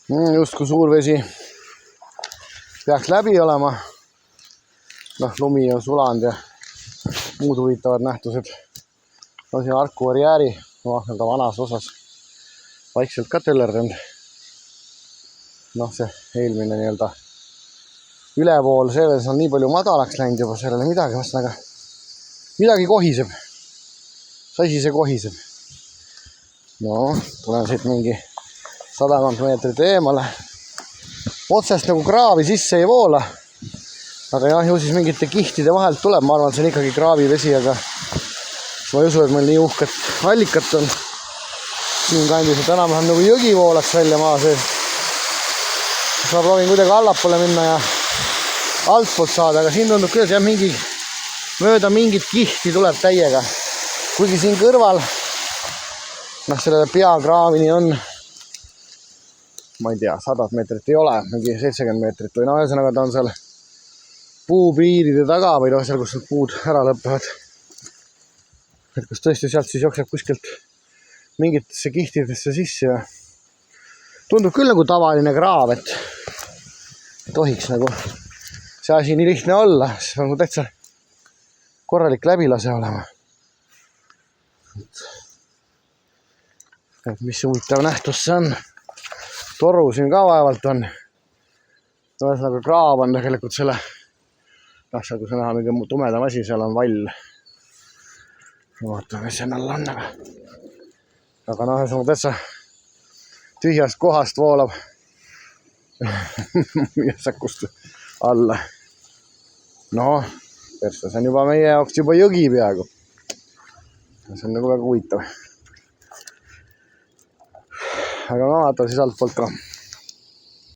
Justkui suur vesi peaks läbi olema. Lumi on sulanud ja muud huvitavad nähtused. Siin Harku barjääri vanas osas vaikselt ka tellerdanud. See eelmine ülevool selles on nii palju madalaks läinud juba sellele midagi, aga midagi kohiseb. Sasi see kohiseb. Tulen siit mingi 100 meetrit eemale. Otsest nagu kraavi sisse ei voola. Aga ju siis mingite kihtide vahelt tuleb. Ma arvan, et see on ikkagi kraavivesi, aga ma ei usu, et meil nii uhket allikat on. Siin kandis, et enam-vähem nagu jõgi voolaks välja maa sees. Ma proovin kuidagi allapoole minna ja altpoolt saada, aga siin tundub küll, et mööda mingit kihti tuleb täiega. Kuigi siin kõrval sellele peakraavini on, ma ei tea, 100 meetrit ei ole, mingi 70 meetrit või ühesõnaga ta on seal puupiiride taga või seal, kus puud ära lõpevad. Et kas tõesti sealt siis jookseb kuskilt mingitesse kihtidesse sisse ja tundub küll nagu tavaline kraav, et tohiks nagu see asi nii lihtne olla, see on täitsa korralik läbilase olema. Et mis huvitav nähtus see on. Toru siin ka vaevalt on. Ühesõnaga kraav on tegelikult selle, seal kus on näha mingi tumedam asi, seal on vall. Vaatame, mis siin all on. Aga ühesõnaga täitsa tühjast kohast voolab jäsakust alla. Persse, see on juba meie jaoks juba jõgi peaaegu. See on nagu väga huvitav. Aga ma vaatan siis altpoolt ka.